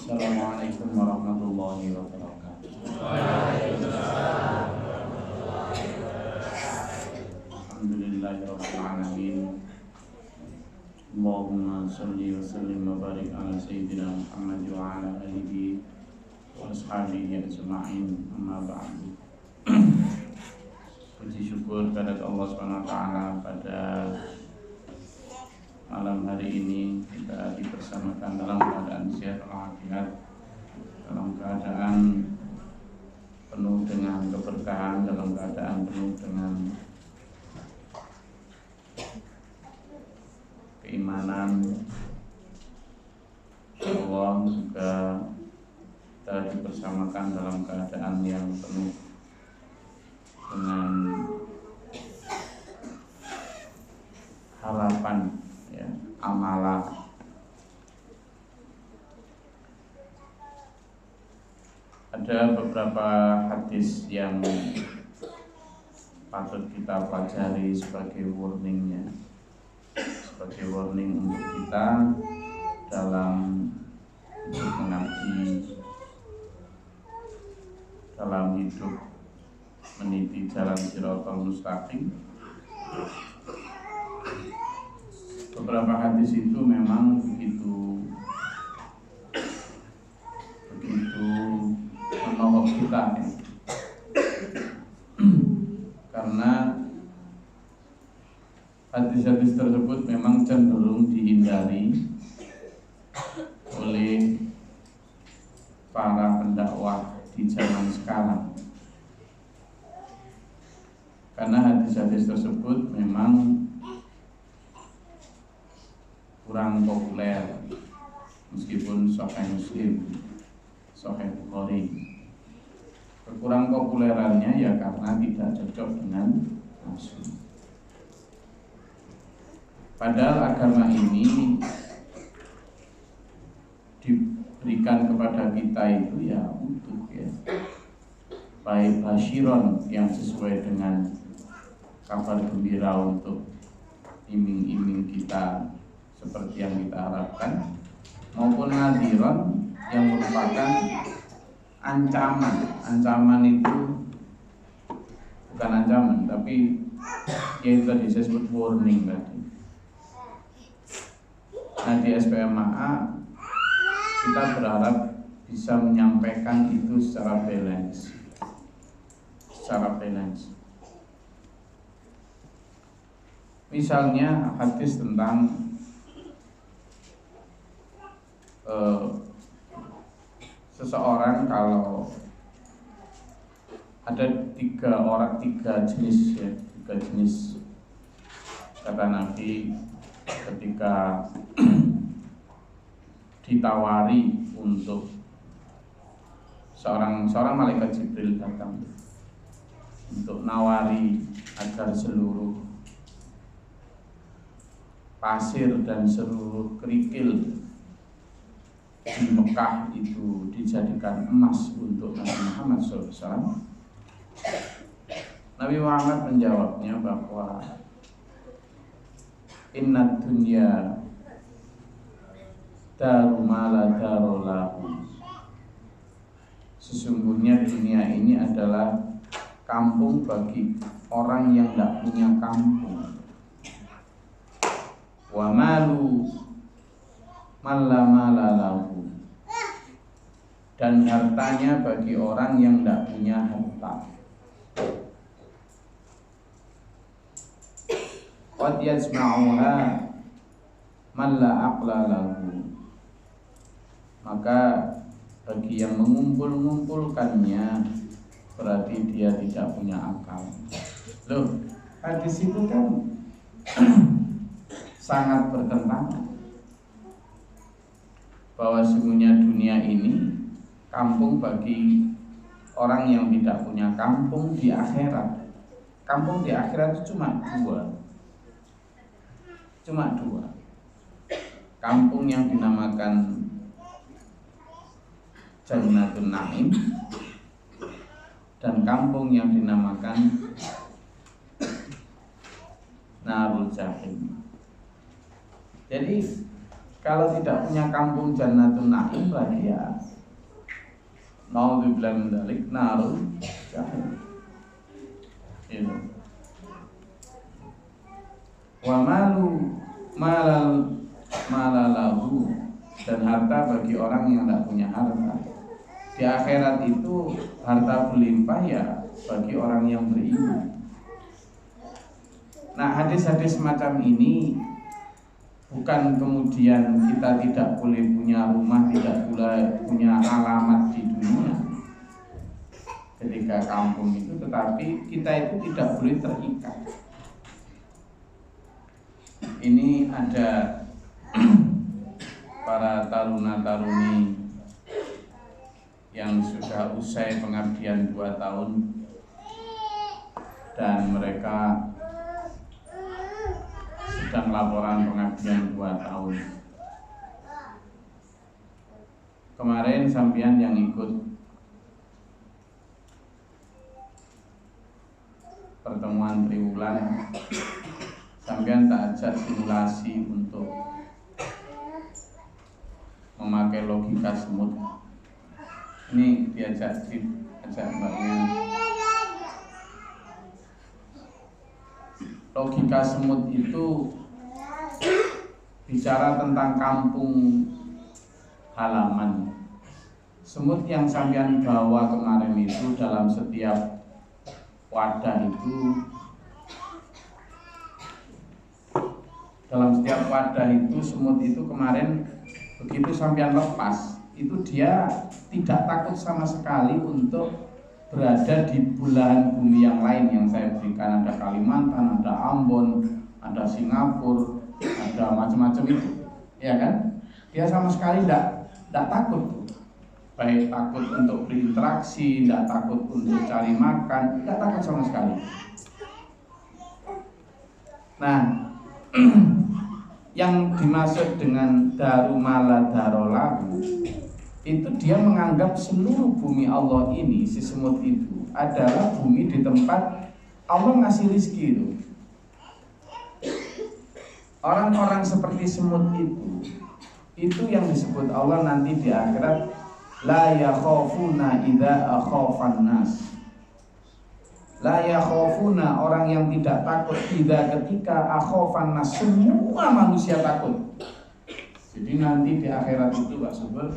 Assalamualaikum warahmatullahi wabarakatuh. Alhamdulillahirabbil alamin. Allahumma shalli wa sallim wa barik ala sayyidina Muhammad wa ala alihi wa ashabihi ajma'in. Amma ba'du. Puji syukur kepada Allah Subhanahu wa taala pada malam hari ini kita dipersamakan dalam keadaan sehat walafiat, dalam keadaan penuh dengan keberkahan, dalam keadaan penuh dengan keimanan. Allah juga kita dipersamakan dalam keadaan yang penuh dengan harapan, ya, amalah. Ada beberapa hadis yang patut kita pelajari sebagai warningnya, sebagai warning untuk kita dalam hidup mengaji, dalam hidup meniti jalan Shiratal Mustaqim. Beberapa hadis itu memang begitu menohok kita, ya. Karena hadis-hadis tersebut memang cenderung dihindari oleh para pendakwah di zaman sekarang. Karena hadis-hadis tersebut memang kurang populer, meskipun Sahih Muslim, Sahih Bukhari. Kekurang populerannya ya karena tidak cocok dengan Rasul. Padahal agama ini diberikan kepada kita itu ya utuh, ya, baik basyiron yang sesuai dengan kabar gembira untuk iming-iming kita seperti yang kita harapkan, maupun nadhiron yang merupakan ancaman. Ancaman itu bukan ancaman, tapi yaitu tadi saya sebut warning tadi. Nah, di SPMAA kita berharap bisa menyampaikan itu secara balance, Misalnya hadis tentang seseorang, kalau ada tiga jenis kata Nabi ketika ditawari untuk seorang malaikat Jibril datang untuk nawari agar seluruh pasir dan seluruh kerikil di Mekah itu dijadikan emas untuk Nabi Muhammad SAW. Nabi Muhammad menjawabnya bahwa inna dunya daru ma la daru lahu. Sesungguhnya dunia ini adalah kampung bagi orang yang tidak punya kampung. Wa malu man la mala lahu. Dan hartanya bagi orang yang tidak punya harta. Qad yasma'uha man la aqla lahu. Maka bagi yang mengumpulkannya berarti dia tidak punya akal. Loh, hadis itu kan sangat bertentangan bahwa sesungguhnya dunia ini kampung bagi orang yang tidak punya kampung di akhirat. Kampung di akhirat itu cuma dua. Kampung yang dinamakan Jannatun Na'im dan kampung yang dinamakan Narul Jahim. Jadi Kalau tidak punya kampung Jannatun Na'im berarti ya naudzubillah min dzalik narun jahannam. Itu. Wa malu malalahu, dan harta bagi orang yang tidak punya harta. Di akhirat itu harta berlimpah ya bagi orang yang beriman. Nah, hadis-hadis semacam ini bukan kemudian kita tidak boleh punya rumah, tidak boleh punya alamat di dunia ketika kampung itu, tetapi kita itu tidak boleh terikat. Ini ada para taruna-taruni yang sudah usai pengabdian 2 tahun dan mereka sedang laporan pengabdian 2 tahun. Kemarin sampean yang ikut pertemuan triwulan, sampean tak ajak simulasi untuk memakai logika semut. Ini diajak mbaknya. Logika semut itu bicara tentang kampung halaman. Semut yang sampean bawa kemarin itu dalam setiap wadah itu, semut itu kemarin begitu sampean lepas, itu dia tidak takut sama sekali untuk berada di belahan bumi yang lain yang saya berikan. Ada Kalimantan, ada Ambon, ada Singapura, ada macam-macam itu, ya kan? Dia sama sekali tidak takut, baik takut untuk berinteraksi, tidak takut untuk cari makan, tidak takut sama sekali. Nah, yang dimaksud dengan darumala darolahu itu dia menganggap seluruh bumi Allah ini, si semut itu adalah bumi di tempat Allah ngasih rezeki itu. Orang-orang seperti semut itu yang disebut Allah nanti di akhirat la yakhafuna idza akhafan nas. La yakhafuna, orang yang tidak takut idza ketika akhafan nas, semua manusia takut. Jadi nanti di akhirat itu Pak Subur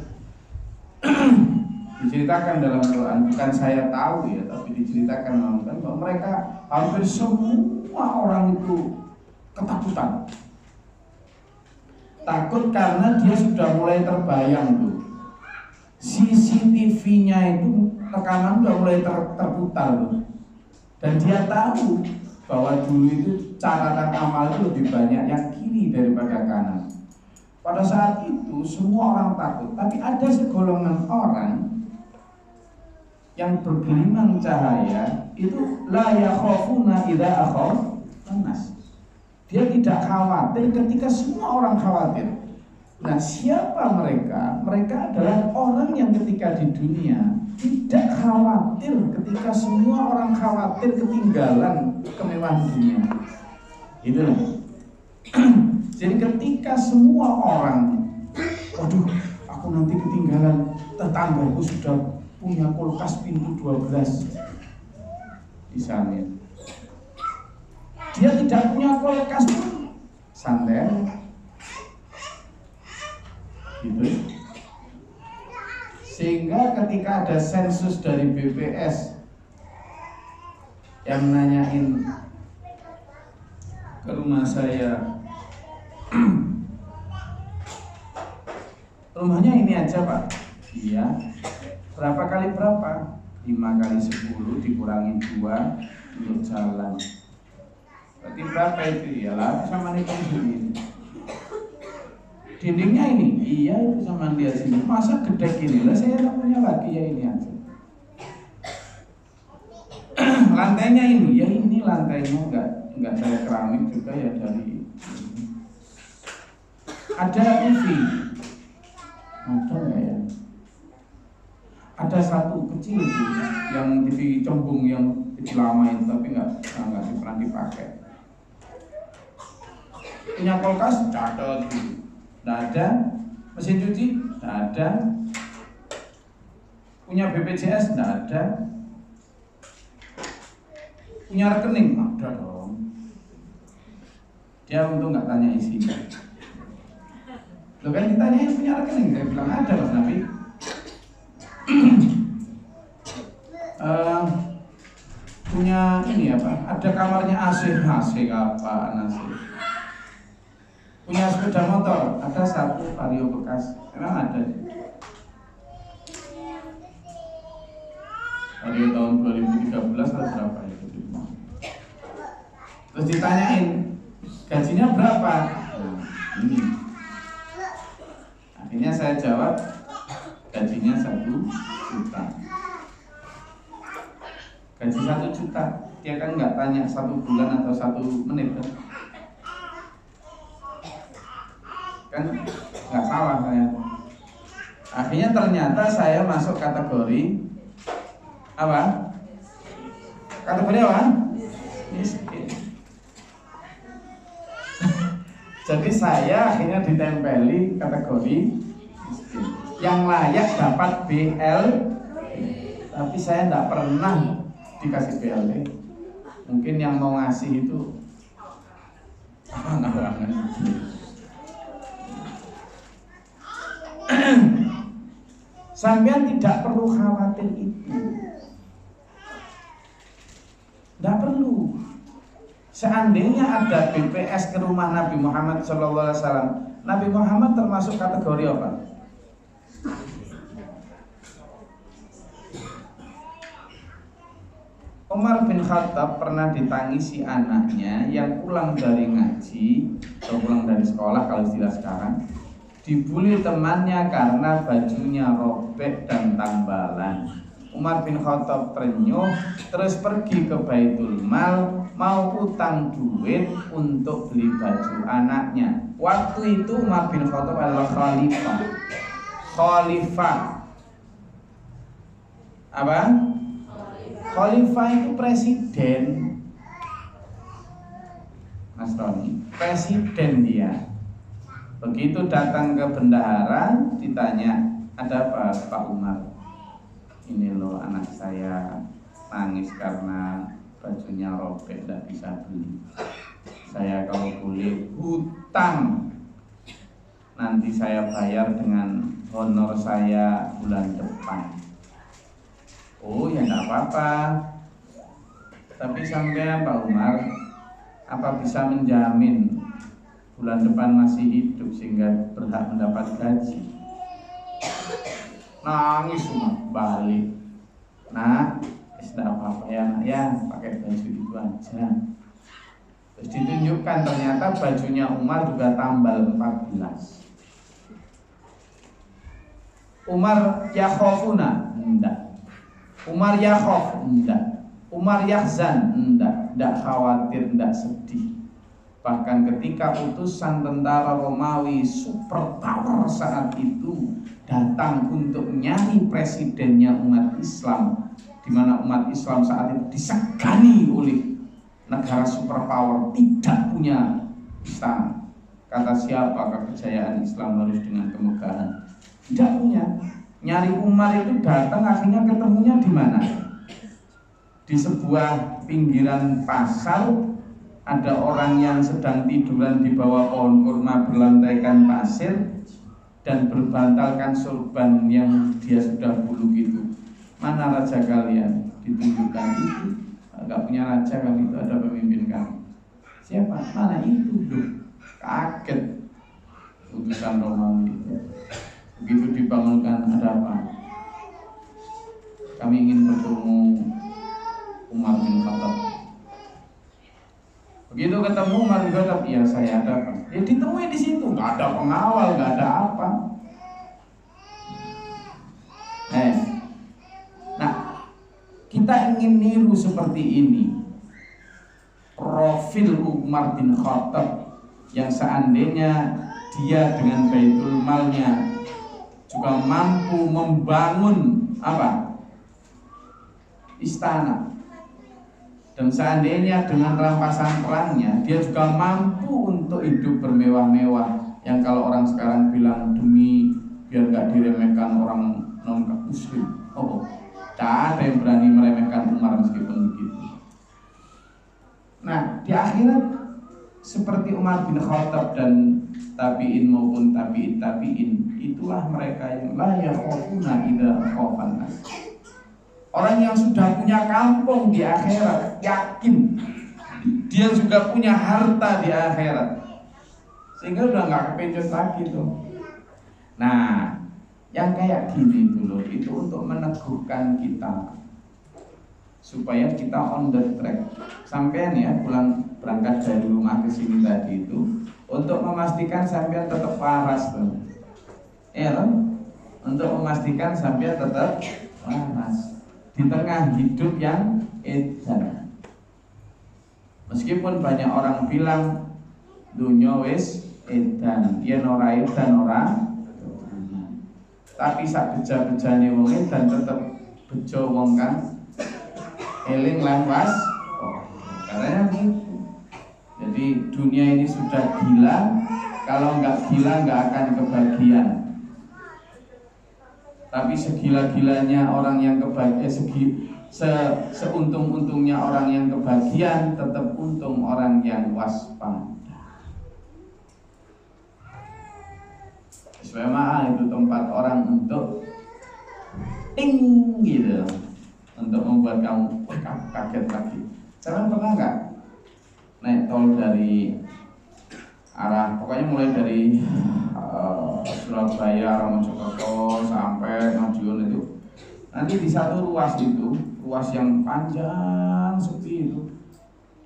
diceritakan dalam Quran, bukan saya tahu ya, tapi diceritakan bahwa mereka hampir semua orang itu ketakutan. Takut karena dia sudah mulai terbayang tuh. CCTV-nya itu rekaman udah mulai terputar tuh. Dan dia tahu bahwa dulu itu catatan amal itu lebih banyak yang kiri daripada kanan. Pada saat itu semua orang takut, tapi ada segolongan orang yang bergelimang cahaya itu la yakhafuna idza akhafan nas. Dia tidak khawatir ketika semua orang khawatir. Nah, siapa mereka? Mereka adalah orang yang ketika di dunia tidak khawatir ketika semua orang khawatir ketinggalan kemewahan dunia. Itulah. Jadi ketika semua orang, waduh, aku nanti ketinggalan, tetanggaku sudah punya kulkas pintu 12 misalnya, dia tidak punya kulkas pun santai gitu. Sehingga ketika ada sensus dari BPS yang nanyain ke rumah saya, rumahnya ini aja Pak. Iya. Berapa kali berapa? 5 kali 10 dikurangi 2 untuk jalan. Berarti berapa itu? Ya lah sama nih sini. Dindingnya ini, iya itu sama dia sini. Masa gede gini lah, saya tak punya lagi, ya ini aja. Lantainya ini, ya ini lantainya enggak dari keramik juga ya, dari ada TV. Ada nggak ya? Ada satu kecil itu yang TV cembung yang kecil lama itu, tapi nggak pernah dipakai. Punya kulkas catat gitu. Nggak ada. Mesin cuci? Nggak ada. Punya BPJS? Nggak ada. Punya rekening? Ada dong. Dia untung nggak tanya isinya. Lo kan ditanyain punya rekening, saya bilang ada Mas Nabi. Punya ini apa? Ada kamarnya AC, AC apaan AC? Punya sepeda motor, ada satu Vario bekas, memang ada. Vario tahun 2013 atau berapa itu? Terus ditanyain gajinya berapa? Nah, ini. Akhirnya saya jawab gajinya 1 juta. Gaji 1 juta, dia kan nggak tanya 1 bulan atau 1 menit kan nggak salah saya. Akhirnya ternyata saya masuk kategori apa? Kategori apa? Miskin. Jadi saya akhirnya ditempeli kategori miskin yang layak dapat BL, tapi saya tidak pernah dikasih BLT. Mungkin yang mau ngasih itu nggak Sampean tidak perlu khawatir itu. Tidak perlu. Seandainya ada BPS ke rumah Nabi Muhammad SAW, Nabi Muhammad termasuk kategori apa? Umar bin Khattab pernah ditangisi anaknya yang pulang dari ngaji atau pulang dari sekolah kalau istilah sekarang, dibully temannya karena bajunya robek dan tambalan. Umar bin Khattab terenyuh, terus pergi ke Baitul Mal, mau utang duit untuk beli baju anaknya. Waktu itu Umar bin Khattab adalah khalifah. Apa? Khalifah itu presiden. Mas Roni, presiden dia. Begitu datang ke bendahara, ditanya, ada apa Pak Umar? Ini loh anak saya nangis karena bajunya robek, tidak bisa beli. Saya kalau boleh hutang, nanti saya bayar dengan honor saya bulan depan. Oh ya tidak apa-apa. Tapi sampai Pak Umar, apa bisa menjamin bulan depan masih hidup sehingga berhak mendapat gaji? Nangis semua balik. Nah, tidak apa-apa ya, pakai baju itu aja. Terus ditunjukkan ternyata bajunya Umar juga tambal 14. Umar yakhofuna? Enggak. Umar yakhof? Enggak. Umar yahzan? Enggak khawatir, enggak sedih. Bahkan ketika utusan tentara Romawi superpower saat itu datang untuk nyari presidennya umat Islam, di mana umat Islam saat itu disegani oleh negara superpower, tidak punya istana. Kata siapa kejayaan Islam harus dengan kemegahan? Tidak punya. Nyari Umar itu datang, akhirnya ketemunya di mana? Di sebuah pinggiran pasar, ada orang yang sedang tiduran di bawah pohon kurma berlantaikan pasir dan berbantalkan sorban yang dia sudah buluk itu. Mana raja kalian? Ditunjukkan itu. Gak punya raja kami, itu ada pemimpin kami. Siapa? Mana itu? Loh, kaget utusan Romawi itu. Begitu dibangunkan, ada apa? Kami ingin bertemu Umar bin Khattab. Begitu ketemu Umar bin Khattab, iya saya ada apa? Ya ditemui di situ, nggak ada pengawal, nggak ada apa. Nah, kita ingin niru seperti ini. Profil Umar bin Khattab yang seandainya dia dengan Baitul Malnya juga mampu membangun apa? Istana. Dan seandainya dengan rampasan perangnya dia juga mampu untuk hidup bermewah-mewah, Yang kalau orang sekarang bilang demi biar nggak diremehkan orang non muslim, tak ada yang berani meremehkan Umar meskipun begitu. Nah, di akhirat seperti Umar bin Khattab dan tabi'in maupun tabi'in, itulah mereka yang la yakhafuna idza khafan nas. Orang yang sudah punya kampung di akhirat, yakin dia juga punya harta di akhirat, sehingga udah nggak kepencut lagi tuh. Nah, yang kayak gini dulu itu untuk meneguhkan kita supaya kita on the track. Sampean ya pulang berangkat dari rumah ke sini tadi itu untuk memastikan sampean tetap waras tuh. Ya, untuk memastikan sampean tetap waras di tengah hidup yang edan. Meskipun banyak orang bilang dunya wis edan, yen ora edan ora, tapi sak beja-bejane wong edan tetep bejo wong kan eling lan was. Karena gitu. Jadi dunia ini sudah gila, kalau nggak gila nggak akan kebagian. Tapi segila-gilanya orang yang kebagian, seuntung-untungnya orang yang kebagian, tetap untung orang yang waspada. SMA itu tempat orang untuk gitu, untuk membuat kamu kaget lagi. Jangan pernah nggak naik tol dari arah, pokoknya mulai dari Surabaya, Mojokerto sampai Madiun itu, nanti di satu ruas itu, ruas yang panjang sepi itu,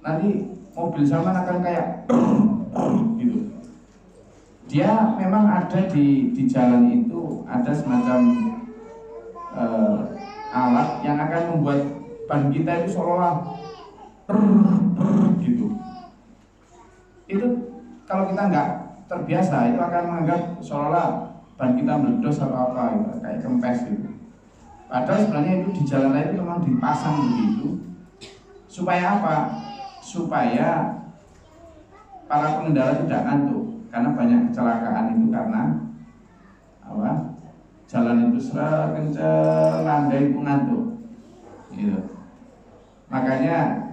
nanti mobil sama akan kayak gitu. Dia memang ada di jalan itu ada semacam alat yang akan membuat ban kita itu seolah gitu. Itu kalau kita nggak terbiasa itu akan menganggap seolah ban kita meledos atau apa gitu, kayak kempes gitu. Padahal sebenarnya itu di jalan lain itu memang dipasang begitu supaya apa? Supaya para pengendara tidak ngantuk, karena banyak kecelakaan itu karena apa? Jalan itu seret kencang, landai pun ngantuk gitu. Makanya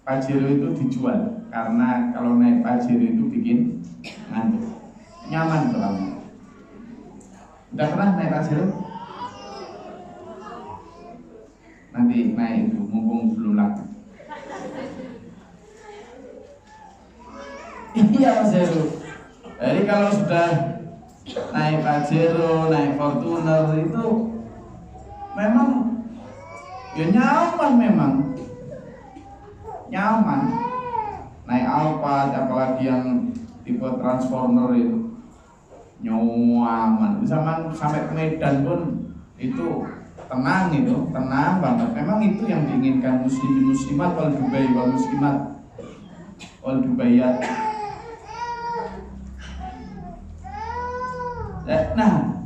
Pajero itu dijual, karena kalau naik Pajero itu bikin ngantuk, nyaman soalnya. Udah pernah naik Pajero? Nanti naik itu, mumpung belum laku. Iya Mas Heru. Jadi kalau sudah naik Pajero, naik Fortuner itu memang ya nyaman, memang nyaman. Naik Alphard apalagi yang tipe Transformer itu nyaman. Sampai ke Medan pun itu tenang, itu tenang banget. Memang itu yang diinginkan muslimin muslimat wal dubai wal muslimat wal dubayat. Nah,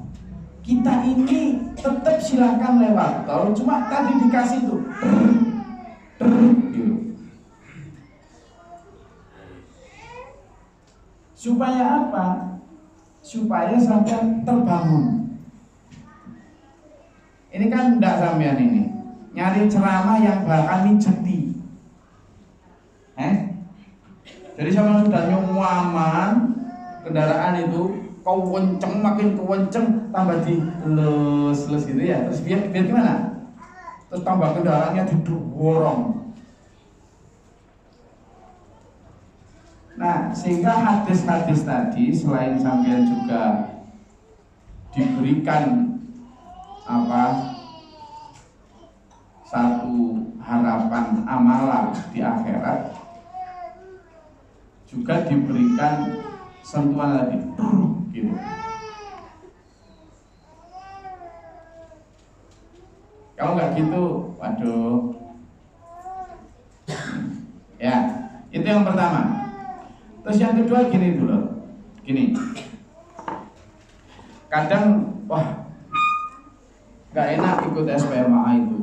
kita ini tetap silakan lewat tol, cuma tadi dikasih tuh gitu. Supaya apa? Supaya sampai terbangun. Ini kan enggak sampean ini nyari ceramah yang bakal mijeti. Jadi sama sudah nyaman kendaraan itu, kau kenceng, makin kenceng tambah di les gitu ya. Terus biar gimana? Terus tambah kendaraannya didorong. Nah, sehingga hadis-hadis tadi selain sampean juga diberikan apa? Satu harapan amalan di akhirat, juga diberikan sentuhan lagi gitu. Kalau nggak gitu, waduh. Ya, itu yang pertama. Terus yang kedua gini dulu, gini. Kadang wah nggak enak ikut SPMA itu.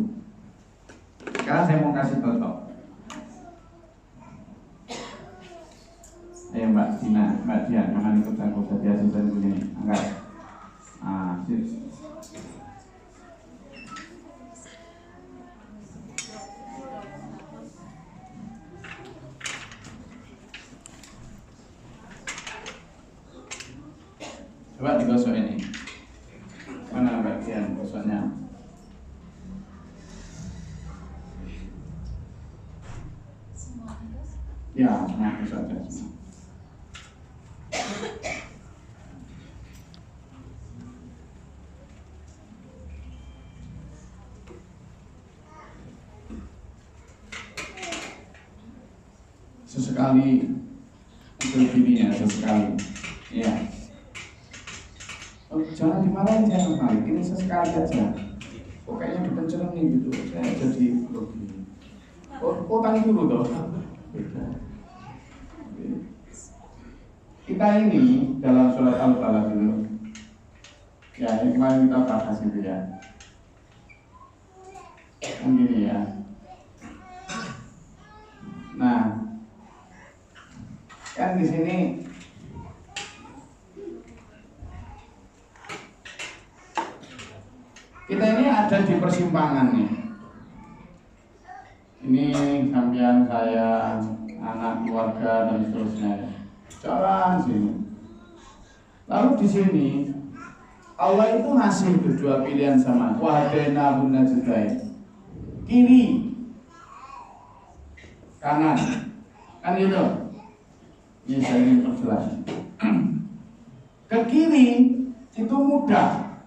Sekarang saya mau kasih contoh. Ayo Mbak Dina, Mbak Dian, jangan ikut aku jadi asisten begini, angkat. Sip. Coba digosok ini. Mana bagian gosoknya? Ya, nah gosok aja. Sesekali begini ya, sesekali. Ya. Oh, jangan dimarahin, jangan balik. Ini sesekali aja. Pokoknya dipencereng nih gitu. Saya jadi grogi. Oh, tanya dulu toh. Kita ini dalam surat Al-Balad dulu. Ya, ini kemarin kita bahas itu ya. Kan gini ya. Nah, kan di sini kita ini ada di persimpangan nih. Ini sampean, saya, anak, keluarga dan seterusnya. Jalan sini. Lalu di sini Allah itu ngasih dua pilihan sama wahdaina bunna judai. Kiri, kanan, kan gitu. Ini saya ingin perjelas. Ke kiri itu mudah,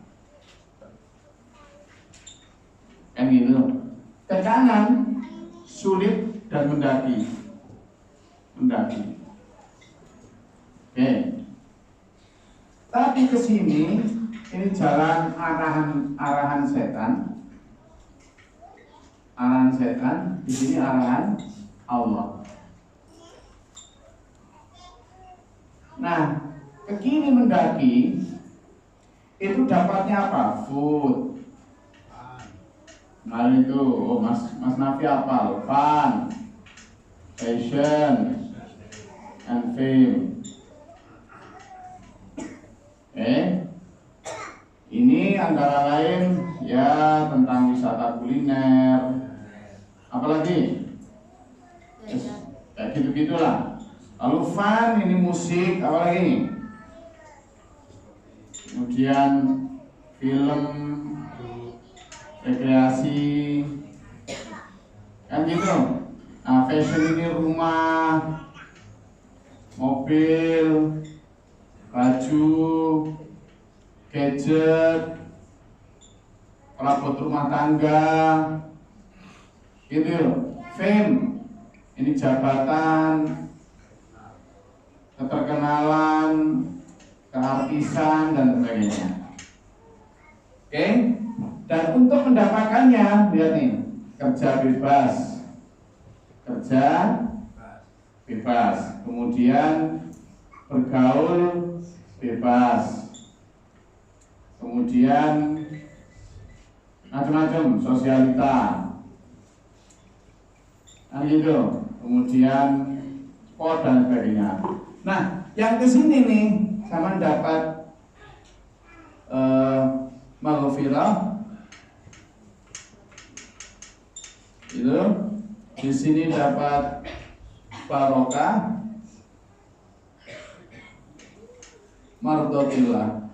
kan gitu. Ke kanan sulit dan mendaki. Oke. Tapi ke sini ini jalan arahan setan. Arahan setan, di sini arahan Allah. Nah, ke kiri mendaki itu dapatnya apa? Food. Mari itu, Mas Nafi hafal, fun, passion, and fame. Ini antara lain ya tentang wisata kuliner, apalagi kayak gitu-gitulah. Lalu fun, ini musik, apalagi? Kemudian film, rekreasi, kan gitu. Nah, fashion ini rumah, mobil, baju, gadget, perabot rumah tangga, gitu. Fame, ini jabatan, keterkenalan, keartisan dan sebagainya. Oke? Dan untuk mendapatkannya, lihat nih, kerja bebas, kemudian bergaul bebas, kemudian macam-macam sosialita, nah gitu, kemudian sport dan sebagainya. Nah, yang kesini nih, sama dapat maghfirah. Itu di sini dapat barokah, mardotillah.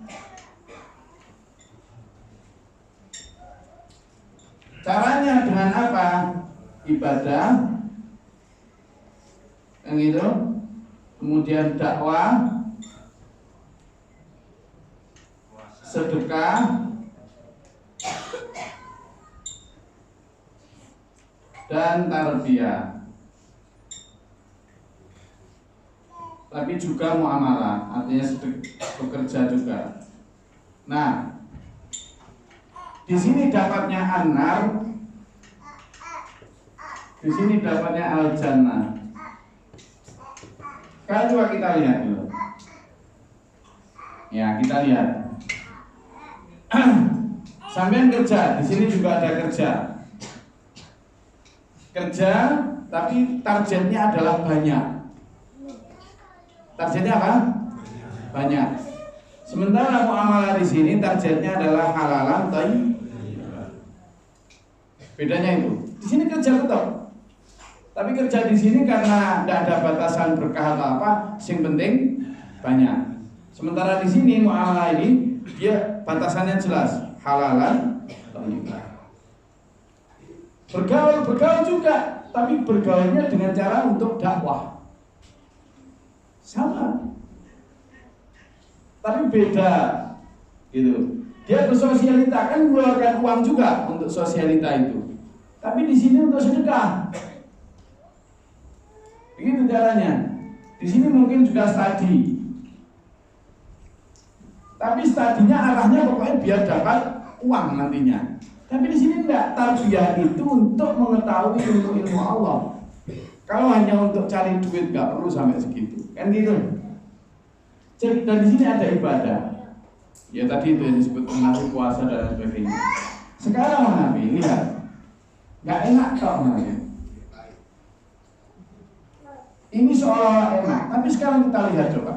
Caranya dengan apa? Ibadah, yang itu, kemudian dakwah, sedekah, dan tarbiyah. Tapi juga muamalah, artinya bekerja juga. Nah, di sini dapatnya an-nar, di sini dapatnya al-jannah. Sekarang coba kita lihat dulu. Ya, kita lihat. Sampean kerja, di sini juga ada kerja. Kerja, tapi targetnya adalah banyak. Targetnya apa? Banyak. Sementara muamalah di sini targetnya adalah halalan thayyiban. Bedanya itu. Di sini kerja tetap. Tapi kerja di sini karena tidak ada batasan berkah atau apa, yang penting banyak. Sementara di sini muamalah ini dia batasannya jelas, halalan thayyiban. Bergaul juga, tapi bergaulnya dengan cara untuk dakwah. Sama. Tapi beda gitu. Dia bersosialita kan mengeluarkan uang juga untuk sosialita itu. Tapi di sini untuk sedekah. Begitu caranya. Di sini mungkin juga studi. Tapi studinya arahnya pokoknya biar dapat uang nantinya. Tapi di sini enggak, tarbiyah itu untuk mengetahui ilmu Allah. Kalau hanya untuk cari duit enggak perlu sampai segitu. Kan gitu. Jadi dan di sini ada ibadah. Ya tadi itu yang disebut menarik puasa dan sebagainya. Sekarang Nabi lihat, nggak enak kok Nabi. Ini seolah enak, tapi sekarang kita lihat coba.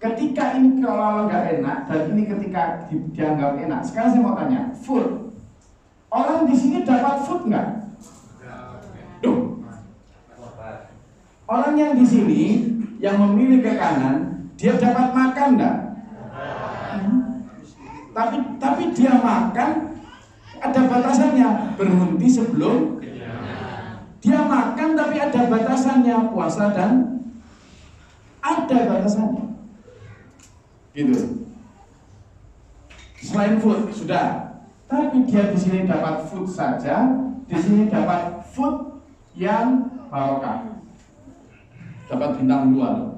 Ketika ini kalau nggak enak dan ini ketika dianggap enak. Sekarang saya mau tanya, food. Orang di sini dapat food nggak? Duh. Orang yang di sini yang memilih ke kanan, dia dapat makan nggak? Tapi dia makan ada batasannya, berhenti sebelum dia makan, tapi ada batasannya, puasa dan ada batasannya. Gitu. Selain food sudah, tapi dia di sini dapat food saja, di sini dapat food yang barokah, dapat bintang 2.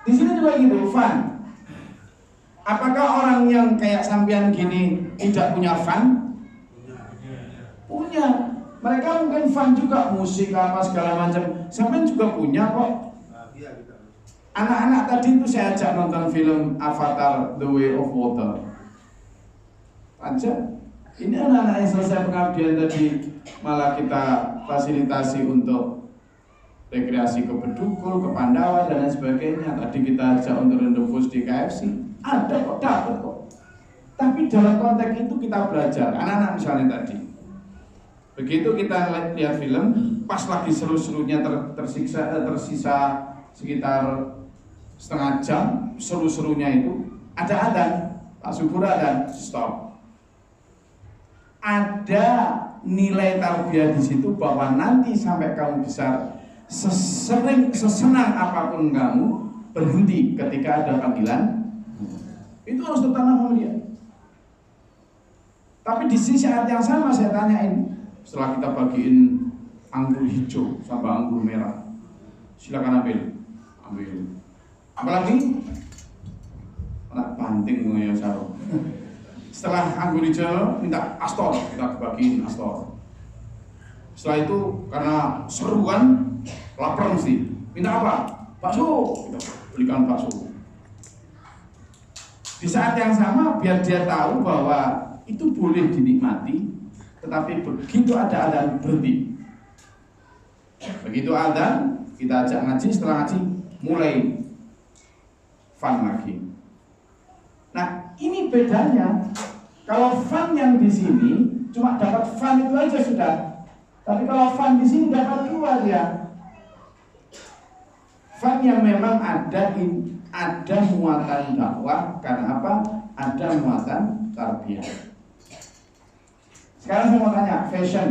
Di sini juga gitu, fun. Apakah orang yang kayak sampean gini tidak punya fun? Punya. Mereka mungkin fun juga, musik apa segala macam. Sampean juga punya kok. Anak-anak tadi itu saya ajak nonton film Avatar The Way of Water. Aja. Ini anak-anak yang selesai pengabdian tadi malah kita fasilitasi untuk rekreasi ke Bedugul, ke Pandawa dan lain sebagainya. Tadi kita ajak untuk rendezvous di KFC. Ada kok, dapat kok. Tapi dalam konteks itu kita belajar. Anak-anak misalnya tadi, begitu kita lihat film, pas lagi seru-serunya tersisa sekitar setengah jam, seru-serunya itu ada adzan, Pak Subur adzan, stop. Ada nilai tarbiyah di situ bahwa nanti sampai kamu besar, sesenang apapun kamu, berhenti ketika ada panggilan. Itu harus tertanam sama dia. Tapi di saat yang sama saya tanyain, setelah kita bagiin anggur hijau sama anggur merah, silakan ambil. Apalagi anak banting ya sarung. Setelah anggur hijau minta astor, kita bagiin astor. Setelah itu karena seru kan, lapar mesti. Minta apa? Bakso. Kita belikan bakso. Di saat yang sama biar dia tahu bahwa itu boleh dinikmati, tetapi begitu ada adzan berhenti. Begitu adzan kita ajak ngaji, setelah ngaji mulai fun lagi. Nah ini bedanya. Kalau fun yang di sini cuma dapat fun itu aja sudah. Tapi kalau fun di sini dapat 2 dia. Fun yang memang ada muatan dakwah, karena apa? Ada muatan tarbiyah. Sekarang saya mau tanya, fashion.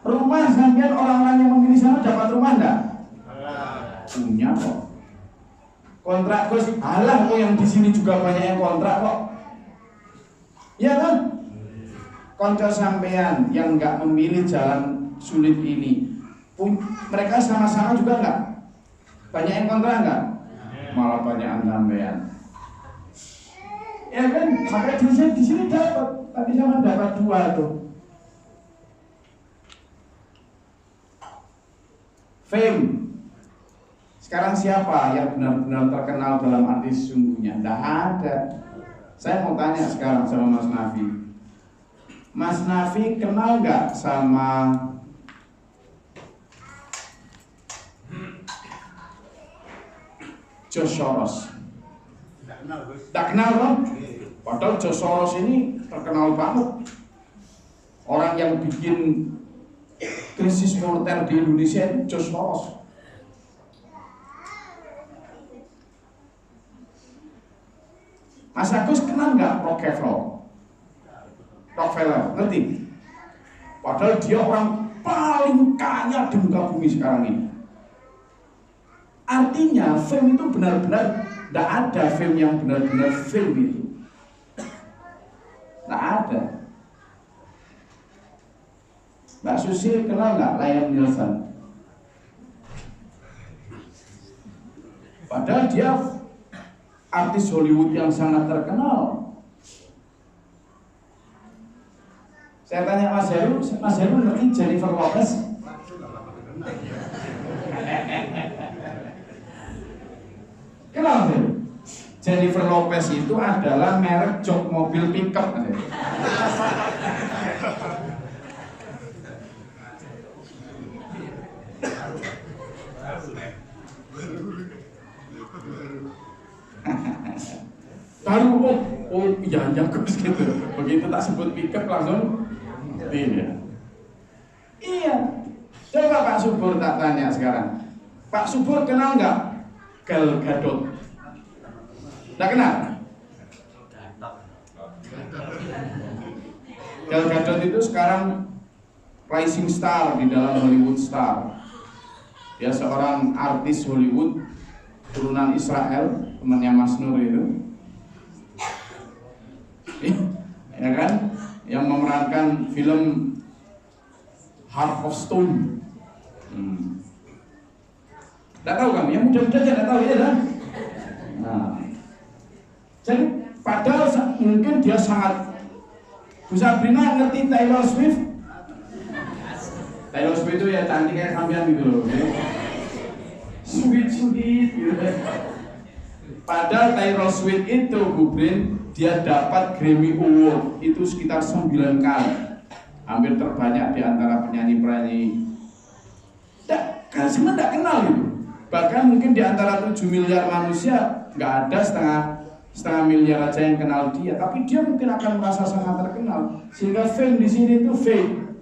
Rumah sampean orang-orang yang memilih sana dapat rumah enggak? Punya kok. Kontrak Gus, alah kok yang di sini juga banyak yang kontrak kok. Iya kan? Konco sampean yang enggak memilih jalan sulit ini, mereka sama-sama juga enggak? Banyak yang kontrak enggak? Malah banyak sampean. Ya kan, maka di sini dapat, tapi sama dapat 2 tuh. Fame. Sekarang siapa yang benar-benar terkenal dalam arti sesungguhnya? Tidak ada. Saya mau tanya sekarang sama Mas Nafi. Mas Nafi kenal nggak sama George Soros. Tak kenal loh. Padahal George Soros ini terkenal banget. Orang yang bikin krisis moneter di Indonesia itu George Soros. Mas Agus kenal nggak Rockefeller? Ngerti? Padahal dia orang paling kaya di muka bumi sekarang ini. Artinya film itu benar-benar tidak ada film yang benar-benar film itu. Tidak ada. Mbak Susi kenal nggak Liam Neeson? Padahal dia artis Hollywood yang sangat terkenal. Saya tanya Mas Heru ngerti Jennifer Lopez? Kenal sih? Jennifer Lopez itu adalah merek jok mobil pickup. Baru iya Gus gitu. Begitu tak sebut pickup langsung iya. Coba Pak Subur tak tanya sekarang. Pak Subur kenal nggak Gal Gadot? Nggak kenal? Gal Gadot itu sekarang rising star di dalam Hollywood star. Dia seorang artis Hollywood turunan Israel, temannya Mas Nur itu. Ya kan? Yang memerankan film Heart of Stone. Tidak tahu kamu, yang muda-muda tidak tahu ya kan? Nah, jadi padahal mungkin dia sangat. Bu Sabrina ngerti Taylor Swift? Taylor Swift itu ya cantik kayak sampean gitu loh. Sweet gitu. Padahal Taylor Swift itu Bu Brin, dia dapat Grammy Award itu sekitar 9 kali, hampir terbanyak di antara penyanyi-penyanyi. Semua tidak kenal itu. Bahkan mungkin di antara 7 miliar manusia nggak ada setengah miliar aja yang kenal dia. Tapi dia mungkin akan merasa sangat terkenal, sehingga fame di sini itu fake,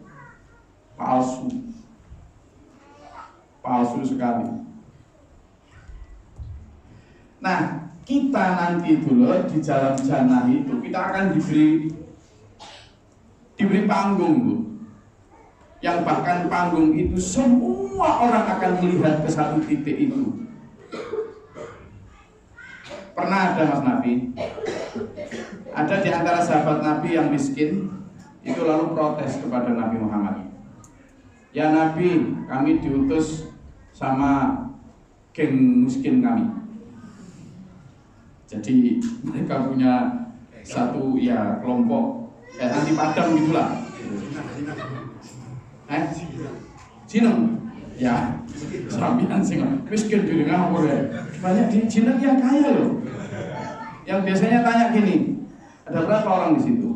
palsu sekali. Nah, kita nanti dulu di jalan jannah itu kita akan diberi panggung, Bu. Yang bahkan panggung itu semua orang akan melihat ke satu titik itu. Pernah ada Mas Nabi? Ada di antara sahabat Nabi yang miskin itu lalu protes kepada Nabi Muhammad. Ya Nabi, kami diutus sama geng miskin kami. Jadi mereka punya satu ya kelompok anti padam gitulah. Jineng, ya sambian sing miskin di ngapur ya. Banyak di Jineng yang kaya loh. Yang biasanya tanya gini, ada berapa orang di situ?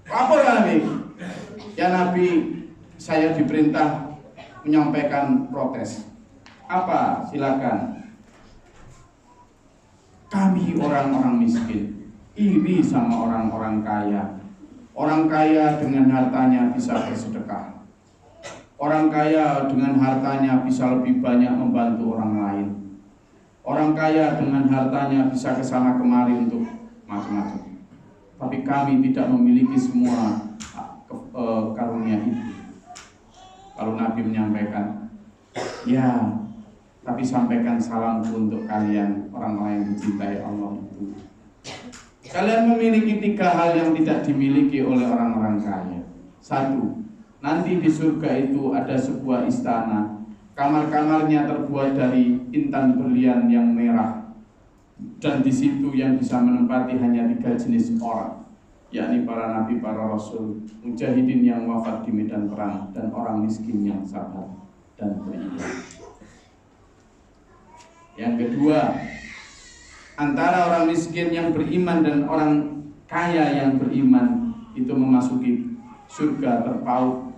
Lapor Nabi. Ya Nabi, saya diperintah menyampaikan protes. Apa? Silakan. Kami orang-orang miskin iri sama orang-orang kaya. Orang kaya dengan hartanya bisa bersedekah. Orang kaya dengan hartanya bisa lebih banyak membantu orang lain. Orang kaya dengan hartanya bisa kesana kemari untuk macam-macam. Tapi kami tidak memiliki semua karunia itu. Kalau Nabi menyampaikan, ya, tapi sampaikan salamku untuk kalian orang-orang yang dicintai Allah itu. Kalian memiliki 3 hal yang tidak dimiliki oleh orang-orang kaya. 1, nanti di surga itu ada sebuah istana. Kamar-kamarnya terbuat dari intan berlian yang merah. Dan di situ yang bisa menempati hanya 3 jenis orang, yakni para nabi, para rasul, mujahidin yang wafat di medan perang, dan orang miskin yang sabar dan beriman. Yang kedua, antara orang miskin yang beriman dan orang kaya yang beriman itu memasuki surga terpaut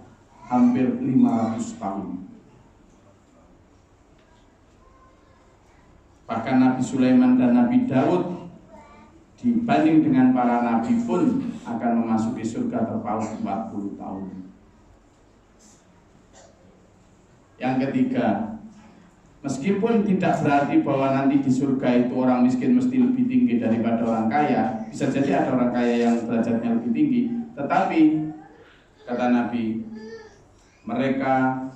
hampir 500 tahun. Bahkan Nabi Sulaiman dan Nabi Daud dibanding dengan para nabi pun akan memasuki surga terpaut 40 tahun. Yang ketiga, meskipun tidak berarti bahwa nanti di surga itu orang miskin mesti lebih tinggi daripada orang kaya. Bisa jadi ada orang kaya yang derajatnya lebih tinggi, tetapi kata Nabi, mereka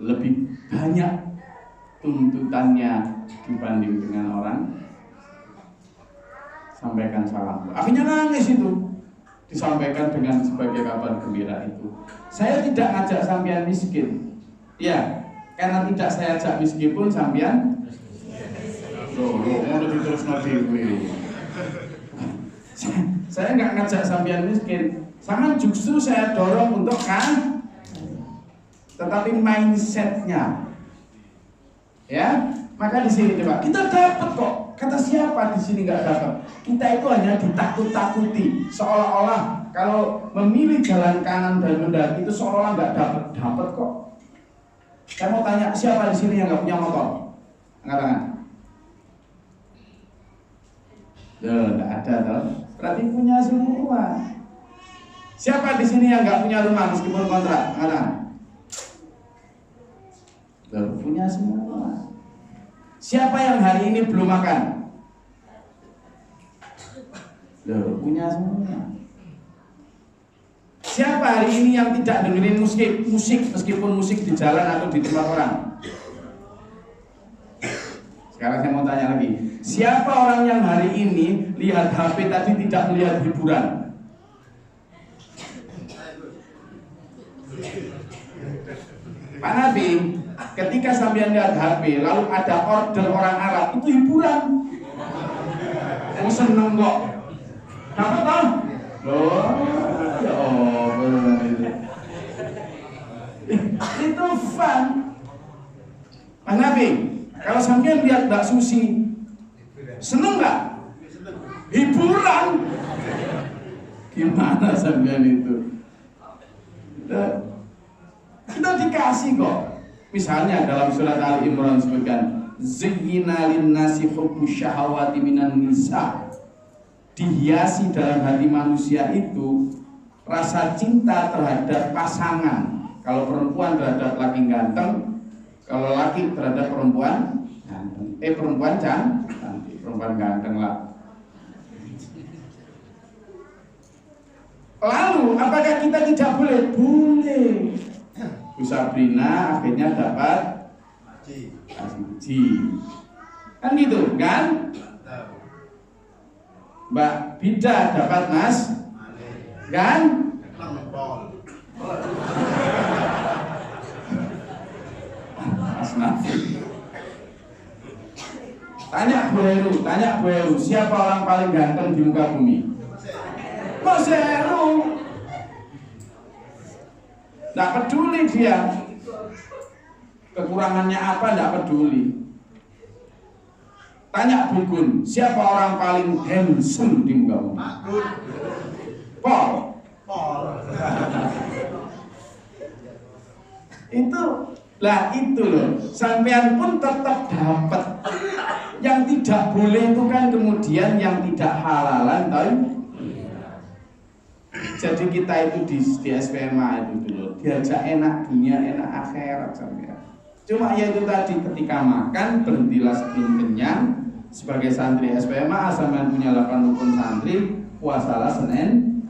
lebih banyak tuntutannya dibanding dengan orang. Sampaikan salam. Akhirnya nangis itu. Disampaikan dengan sebagai kabar gembira itu. Saya tidak ngajak sampean miskin. Ya, karena tidak saya ajak miskin pun sampean. Mau diterus nabi. Saya nggak ngajak sampean miskin. Sama justru saya dorong untuk kan. Tetapi mindsetnya, ya. Maka di sini coba kita dapat kok. Kata siapa di sini nggak dapat? Kita itu hanya ditakut-takuti, seolah-olah kalau memilih jalan kanan dan mendaki itu seolah-olah nggak dapat kok. Saya mau tanya, siapa di sini yang nggak punya motor? Angkat tangan. Nggak ada toh. Berarti punya semua. Siapa di sini yang nggak punya rumah meskipun kontrak? Angkat tangan. Punya semua. Siapa yang hari ini belum makan? Punya semua. Siapa hari ini yang tidak dengerin musik meskipun musik di jalan atau di tempat orang? Sekarang saya mau tanya lagi. Siapa orang yang hari ini lihat HP tadi tidak melihat hiburan? Pak Nabi, ketika sambil lihat HP, lalu ada order orang Arab, itu hiburan. Yang seneng kok. Dapat toh? Loh, ya Allah, itu fun. Pak Nabi, kalau sambil lihat Mbak Susi, seneng nggak? Hiburan. Gimana sambil itu? Kita dikasih kok. Misalnya dalam surat Ali Imran disebutkan zayyina lin-nasi hubbu syahawati minan nisa. Dihiasi dalam hati manusia itu rasa cinta terhadap pasangan. Kalau perempuan terhadap laki ganteng, kalau laki terhadap perempuan ganteng. Perempuan cantik, perempuan ganteng lah. Lalu apakah kita tidak boleh? Boleh. Bu Sabrina akhirnya dapat Haji. Kan gitu, kan? Mbak Bida dapat Mas, kan? Mas Nafi. Tanya Bu Heru, siapa orang paling ganteng di muka bumi? Mas Heru. Tidak peduli dia kekurangannya apa, tidak peduli. Tanya Bugun, siapa orang paling handsome di muka bumi? Paul. Itu loh. Sampean pun tetap dapat. Yang tidak boleh itu kan kemudian yang tidak halalan, tahu? Jadi kita itu di SPMA itu dulu diajak enak dunia, enak akhirat sampean. Cuma ya itu tadi, ketika makan berhentilah kenyang. Sebagai santri SPMA, sampean punya 8 rukun santri, puasalah Senin.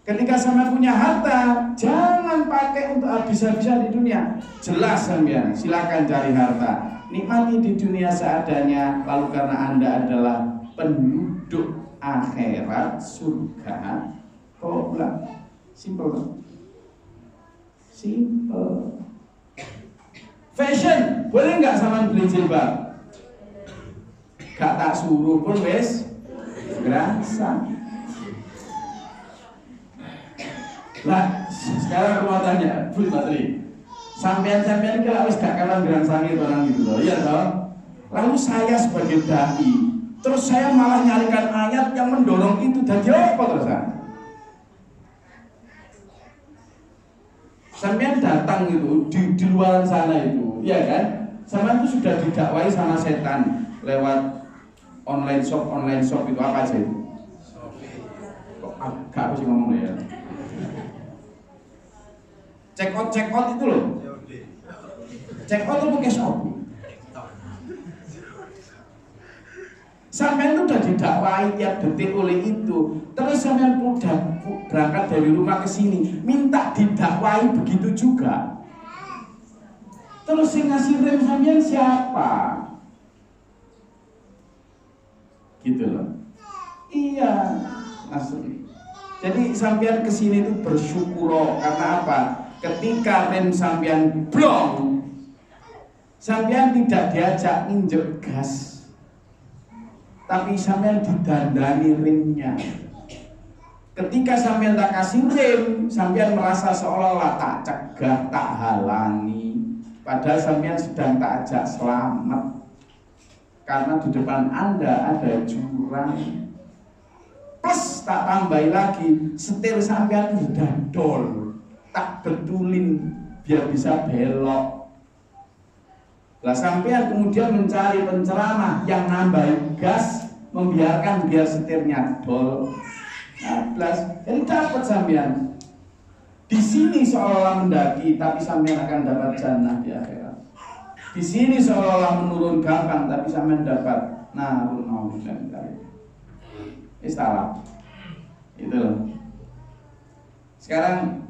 Ketika sampean punya harta, jangan pakai untuk habis-habisan di dunia. Jelas sampean, silakan cari harta, nikmati di dunia seadanya. Lalu karena Anda adalah penduduk akhirat, surga, kok lah, simple. Fashion, boleh nggak sama beli jilbab? Gak tak suruh pun wes gerasa. Lah, sekarang aku mau tanya, Bu Matri, sampean-sampean kalau wes gak kalah gerang sangi orang gitu loh, iya toh? Lalu saya sebagai dai Terus saya malah nyarikan ayat yang mendorong itu. Dan jawab apa terus? Sampean datang itu di luar sana itu, ya kan? Sampean itu sudah didakwai sama setan lewat online shop itu apa aja itu? Kok agak aku sih ngomong ya? Check out itu loh. Check out itu pakai Shopee. Sampean itu udah didakwai tiap detik oleh itu. Terus sampean udah berangkat dari rumah ke sini, minta didakwai begitu juga. Terus yang ngasih rem sampean siapa? Gitu loh. Iya, asli. Jadi sampean ke sini itu bersyukur karena apa? Ketika rem sampean blong, sampean tidak diajak nginjek gas. Tapi sampean didandani remnya. Ketika sampean tak kasih rem, sampean merasa seolah-olah tak cegah, tak halangi. Padahal sampean sedang tak ajak selamat. Karena di depan Anda ada jurang. Plus tak tambahi lagi, setir sampean udah dol, tak betulin biar bisa belok. Lah sampean kemudian mencari penceramah yang nambahin gas, membiarkan biar setirnya dol. Jadi dapat sampean. Di sini seolah-olah mendaki, tapi sampean akan dapat jannah di akhirat. Di sini seolah-olah menurun gampang, tapi sampean dapat narun auzubillah dari. Istilah. Itu loh. Sekarang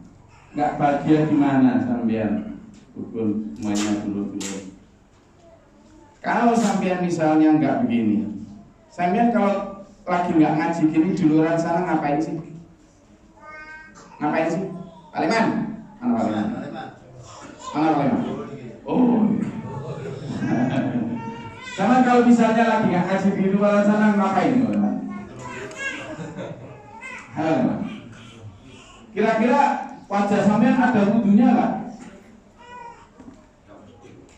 nggak bahagia gimana sampean? Hukum semuanya dulu. Kalau sampean misalnya nggak begini, sampean kalau lagi nggak ngaji gini di luar sana ngapain sih? Ngapain sih? Paleman? Mana Paleman? Mana Paleman? Oh. Sama kalau misalnya lagi nggak ngaji di luar sana ngapain Paleman? Halo. Kira-kira wajah sampean ada wudunya nggak?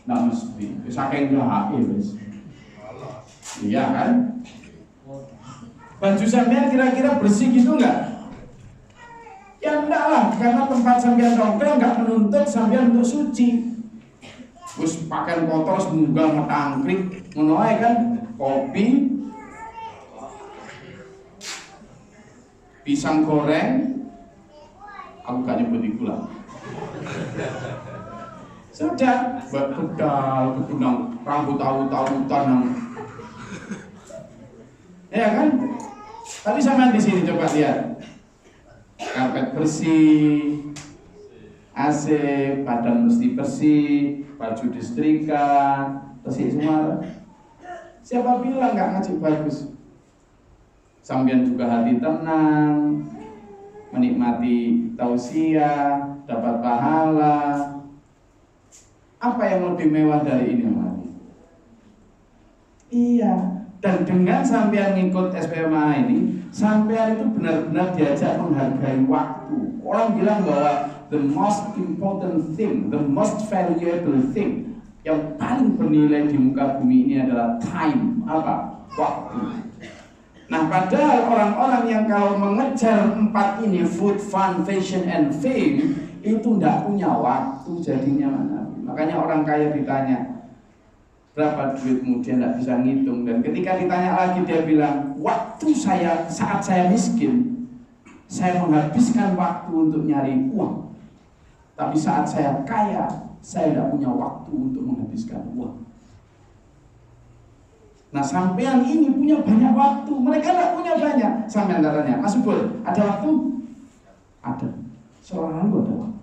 Nggak mesti, saking jahat wis. Iya kan? Baju sampean kira-kira bersih gitu nggak? Ya enggak lah, karena tempat sampean nongkrong nggak menuntut sampean untuk suci. Terus pakaian kotor semunggah ngetangkrik, ngono ae kan? Kopi, pisang goreng, aku gak nyebut itu lah. Sudah, buat pedal, kegunang, rambut awut-awutan, ya kan? Tapi sampean di sini coba lihat, karpet bersih, AC, badan mesti bersih, baju disetrika, bersih semua. Siapa bilang nggak ngaji bagus? Sampean juga hati tenang, menikmati tausiah, dapat pahala. Apa yang lebih mewah dari ini, Mari? Iya, dan dengan sampean ngikut SPMA ini, sampean itu benar-benar diajak menghargai waktu. Orang bilang bahwa the most important thing, the most valuable thing, yang paling bernilai di muka bumi ini adalah time. Apa? Waktu. Nah, padahal orang-orang yang kalau mengejar 4 ini, food, fun, fashion, and fame, itu tidak punya waktu jadinya mana. Makanya orang kaya ditanya, berapa duitmu, dia tidak bisa ngitung. Dan ketika ditanya lagi dia bilang, waktu saya, saat saya miskin, saya menghabiskan waktu untuk nyari uang. Tapi saat saya kaya, saya tidak punya waktu untuk menghabiskan uang. Nah, sampean ini punya banyak waktu, mereka tidak punya banyak. Sampean tanya, Mas Subur, ada waktu? Ada. Seorang ada waktu.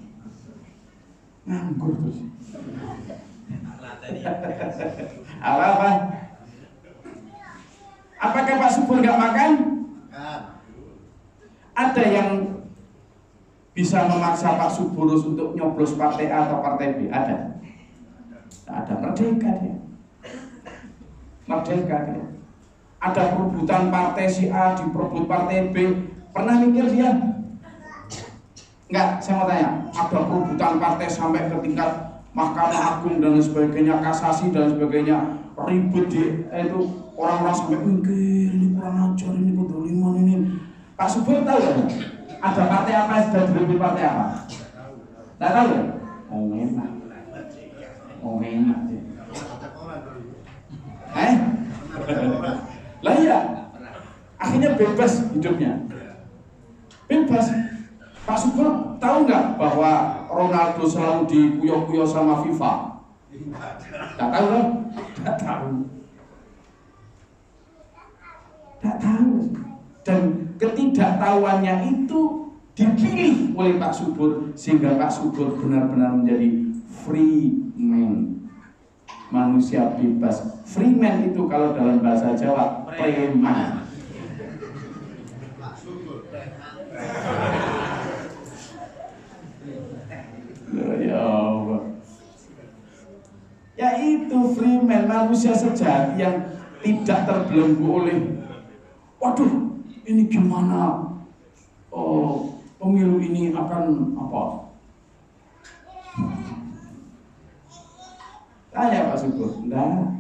Nganggur terus. Apa? Apakah Pak Subur nggak makan? Ada yang bisa memaksa Pak Subur untuk nyoblos partai A atau partai B? Ada? Ada, merdeka dia. Merdeka dia. Ada perebutan partai si A diperebut partai B. Pernah mikir dia? Enggak, saya mau tanya. Ada perebutan partai sampai ke tingkat Mahkamah Agung dan sebagainya, kasasi dan sebagainya, ribut di itu orang-orang sampai mikir, ini kurang ajar, ini kedoliman ini. Pak Subur tahu ya? Ada partai apa yang sudah dipimpin partai apa? Tidak tahu ya? Oh enak. Oh enak sih. Lah iya. Akhirnya bebas hidupnya. Bebas. Pak Subur tahu nggak bahwa Ronaldo selalu dikuyok-kuyok sama FIFA? Tidak tahu kan? Tidak tahu. Tidak tahu. Dan ketidaktahuannya itu dipilih oleh Pak Subur sehingga Pak Subur benar-benar menjadi free man, manusia bebas. Free man itu kalau dalam bahasa Jawa preman. Ya Allah. Ya itu free man, manusia sejati yang tidak terbelenggu oleh waduh ini gimana pemilu ini akan apa? Tanya Pak Subur, enggak.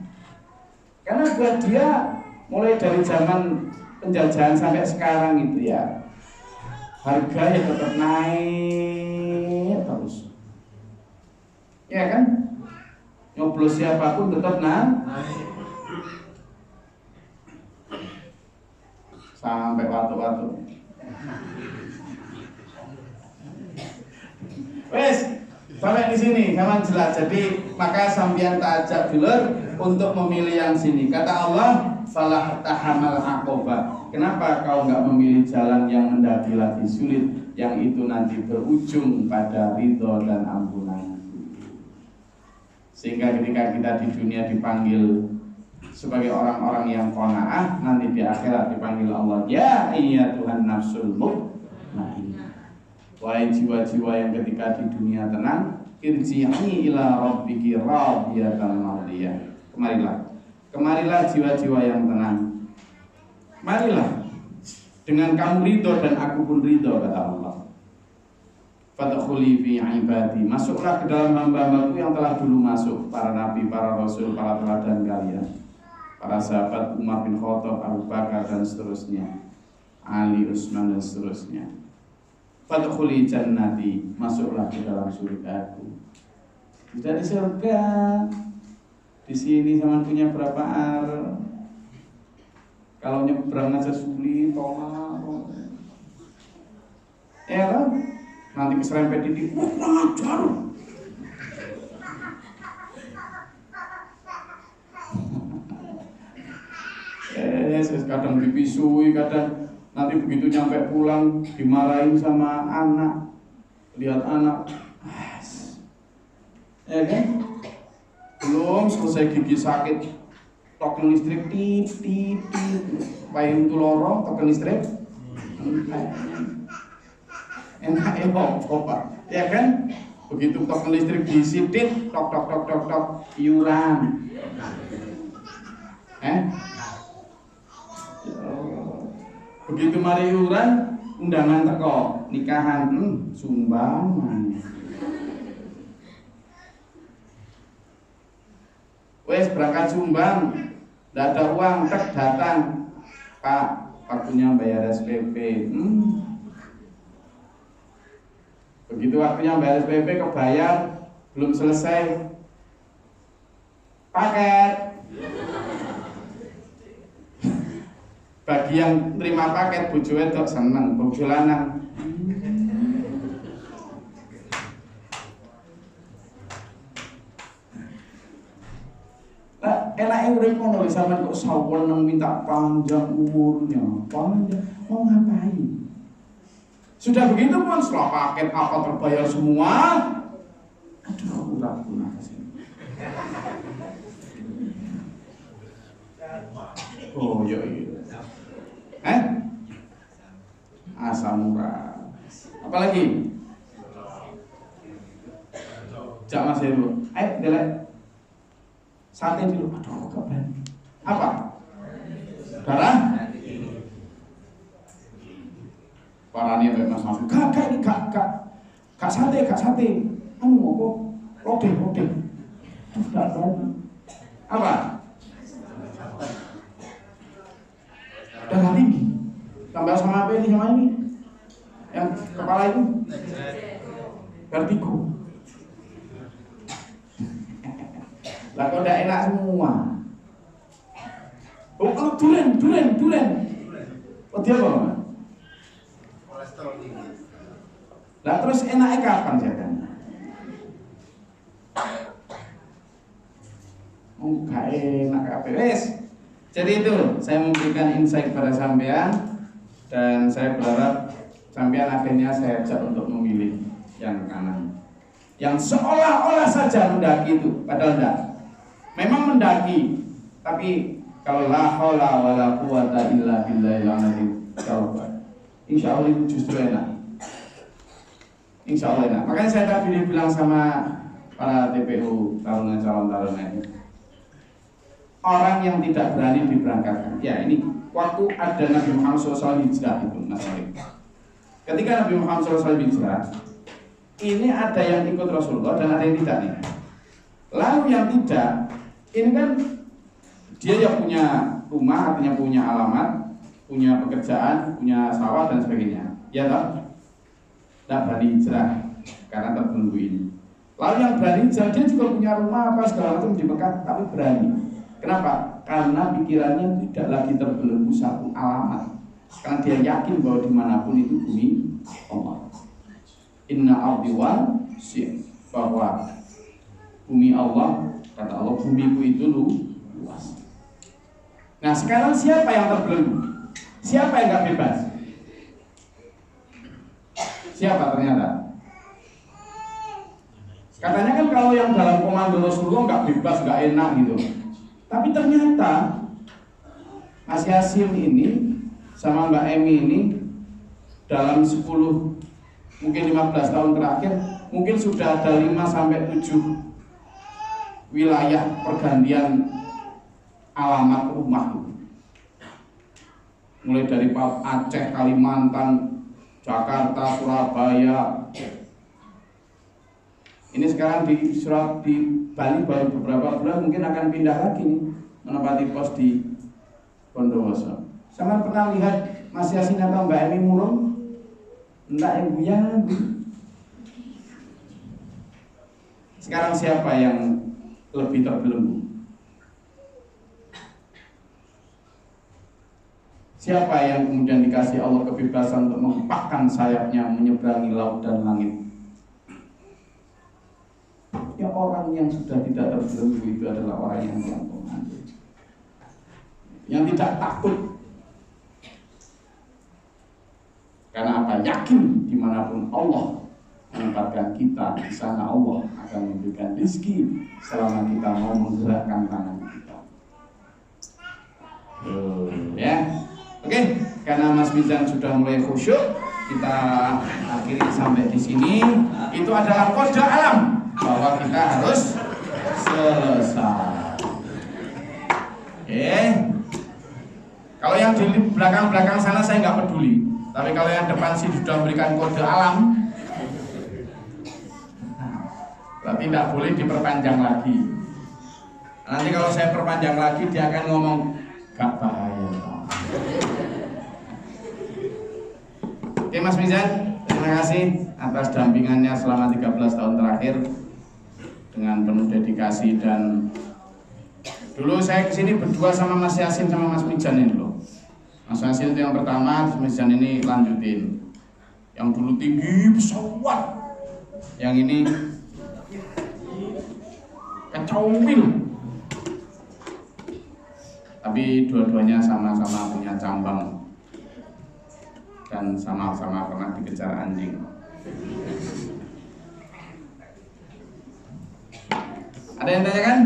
Karena buat dia mulai dari zaman penjajahan sampai sekarang itu ya harga ya tetap naik terus. Ya kan? Nyoblos siapapun tetap naik. Sampai waktu-waktu. Wes, sampai di sini sama jelas. Jadi maka sambian tak ajak dulur untuk memilih yang sini. Kata Allah, falah tahamal aqobah. Kenapa kau enggak memilih jalan yang mendaki lagi sulit, yang itu nanti berujung pada ridho dan ampunan. Sehingga ketika kita di dunia dipanggil sebagai orang-orang yang qanaah, nanti di akhirat dipanggil Allah, ya iya Tuhan nafsul mutmainnah. Wahai jiwa-jiwa yang ketika di dunia tenang, irji'i ila rabbiki radiyatan mardiyah. Kemarilah jiwa-jiwa yang tenang. Marilah dengan kamu ridho dan aku pun ridho, kata Allah. Fadkhuli fi ibadi, masuklah ke dalam hamba-hambaku yang telah dulu masuk, para nabi, para rasul, para teladan kalian, para sahabat Umar bin Khattab, Abu Bakar dan seterusnya, Ali, Utsman dan seterusnya. Fadkhuli jannati, masuklah ke dalam surgaku. Sudah di surga. Di sini sama punya berapa ar? Kalau nyebrang aja sulit, tolong. Ya kan? Nanti keserempet ini, kurang ajar. Kadang dipisui, kadang nanti begitu nyampe pulang dimarahin sama anak. Lihat anak, ya kan? Belum selesai gigi sakit, token listrik tit, payung tu lorong, token listrik. Enak Pak, ya kan? Begitu token listrik disitit, tok, iuran. Begitu mari iuran, undangan teko, nikahan, sumbangan. Wes berangkat sumbang, tidak ada uang, datang, Pak, waktunya bayar SPP. Begitu waktunya bayar SPP kebayar, belum selesai paket. Bagi yang terima paket, bojo wedok seneng, bojo lanang. Nah, enaknya urip ngono sampean kok saweneng minta panjang umurnya, panjang mau ngapain? Sudah begitu pun setelah paket apa terbayar semua, aduh udah guna kesini. Oh iya. Asam murah. Apalagi? Jak Mas Heru. Ayo delek. Sate dulu. Aduh, gak berani. Apa? Darah? Parani sampai Mas Mas. Gak ini gak sate. Anu apa? Rode. Aduh, gak berani. Apa? Udah nggak tinggi. Tambah sama apa ini sama ini? Yang kepala itu vertigo. Lah kok udah enak semua. Oh kalau duren. Oh dia apa? Kolesterol tinggi. Lah terus enaknya kapan ya kan? Oh gak enak kabeh wis. Jadi itu saya memberikan insight pada sampean dan saya berharap sampean akhirnya saya ajak untuk memilih yang kanan. Yang seolah-olah saja mendaki itu, padahal enggak. Memang mendaki, tapi kalau la haula wala quwata illa billahil azim, insya Allah itu justru enak. Insya Allah enak. Makanya saya tadi bilang sama para TPU calon ini, orang yang tidak berani diberangkatkan. Ya ini waktu ada Nabi Muhammad SAW hijrah itu Mas Arif. Ketika Nabi Muhammad SAW hijrah, ini ada yang ikut Rasulullah dan ada yang tidak nih. Lalu yang tidak, ini kan dia yang punya rumah, artinya punya alamat, punya pekerjaan, punya sawah dan sebagainya. Ya toh? Tidak berani hijrah karena terbelenggu ini. Lalu yang berani hijrah dia juga punya rumah apa segala macam di Mekah, tapi berani. Kenapa? Karena pikirannya tidak lagi terbelenggu satu alamat. Karena dia yakin bahwa dimanapun itu bumi Allah. Inna ardi wasi'ah, bahwa bumi Allah, kata Allah, bumiku itu luas. Nah sekarang siapa yang terbelenggu? Siapa yang gak bebas? Siapa ternyata? Katanya kan kalau yang dalam komando Rasulullah gak bebas, gak enak gitu. Tapi ternyata Mas Yasin ini sama Mbak Emi ini dalam 10 mungkin 15 tahun terakhir mungkin sudah ada 5-7 wilayah pergantian alamat rumah. Mulai dari Aceh, Kalimantan, Jakarta, Surabaya. Ini sekarang di Bali baru beberapa bulan mungkin akan pindah lagi nih, menempati pos di Bondowoso. Sama pernah lihat Mas Yasin atau Mbak Emi murung? Enggak yang buyang. Sekarang siapa yang lebih terbelenggu? Siapa yang kemudian dikasih Allah kebebasan untuk mengepakkan sayapnya menyeberangi laut dan langit? Ya orang yang sudah tidak terbelenggu itu adalah orang yang mengantuk, yang tidak takut. Karena apa? Yakin dimanapun Allah menempatkan kita, di sana Allah akan memberikan rezeki selama kita mau menggerakkan tangan kita. Ya, oke. Karena Mas Mizan sudah mulai khusyuk, kita akhiri sampai di sini. Itu adalah kode alam bahwa kita harus selesai. Kalau yang di belakang-belakang sana saya nggak peduli. Tapi kalau yang depan sih sudah memberikan kode alam, berarti tidak boleh diperpanjang lagi. Nanti kalau saya perpanjang lagi dia akan ngomong gak bahaya. Oke Mas Mizan, terima kasih atas dampingannya selama 13 tahun terakhir dengan penuh dedikasi. Dan dulu saya kesini berdua sama Mas Yasin sama Mas Mizan ini loh. Mas Yasin itu yang pertama, Mas Mizan ini lanjutin. Yang dulu tinggi pesawat, yang ini kecomil. Tapi dua-duanya sama-sama punya cambang dan sama-sama pernah dikejar anjing. Ada yang tanyakan?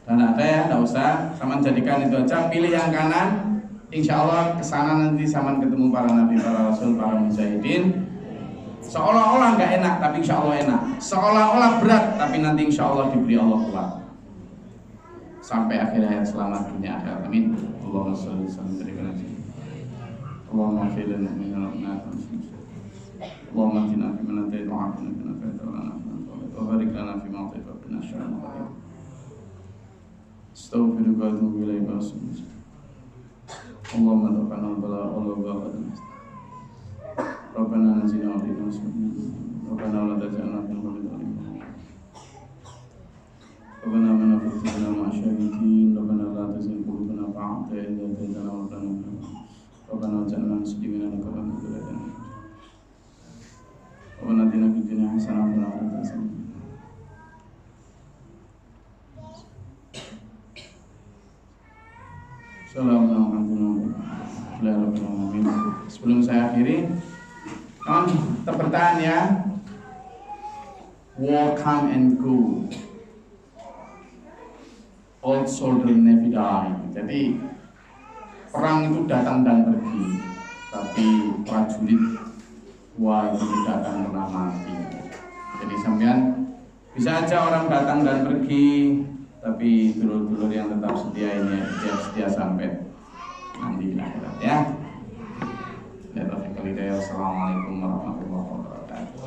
Dan ada ya, tidak usah. Sama jadikan itu aja. Pilih yang kanan. Insya Allah kesana nanti sama ketemu para nabi, para rasul, para mujahidin. Seolah-olah nggak enak, tapi insya Allah enak. Seolah-olah berat, tapi nanti insya Allah diberi Allah kuat. Sampai akhir hayat selamat dunia akhirat. Amin. Allahumma sholli wa sallim. Allahumma fil mu'minina Allahumma atina fi man hadayta wa afina fi man afayta wa lana fi man tawallait wa barik lana fi ma atayta wa qina syarra ma qadait. Astaghfiruka wa atubu ilaik. Allahumma taqabbal bala Allah Rabbana anzilna alaina Rabbana la taj'alna fil qawmi Rabbana mana fitna ma syahidin Rabbana la tuzigh qulubana ba'da idh hadaytana wa hab lana Rabbana waj'alna muslimina laka wa min dhurriyyatina Rabbana atina fid dunya hasanah wa fil akhirati hasanah Assalamualaikum warahmatullahi wabarakatuh. Sebelum saya akhiri, tetap bertahan ya. War come and go, old soldier never die. Jadi perang itu datang dan pergi, tapi prajurit tua itu tidak akan pernah mati. Jadi sampean bisa aja orang datang dan pergi, tapi dulur-dulur yang tetap setia ini dia setia sampai nanti di akhirat ya. Assalamualaikum warahmatullahi wabarakatuh.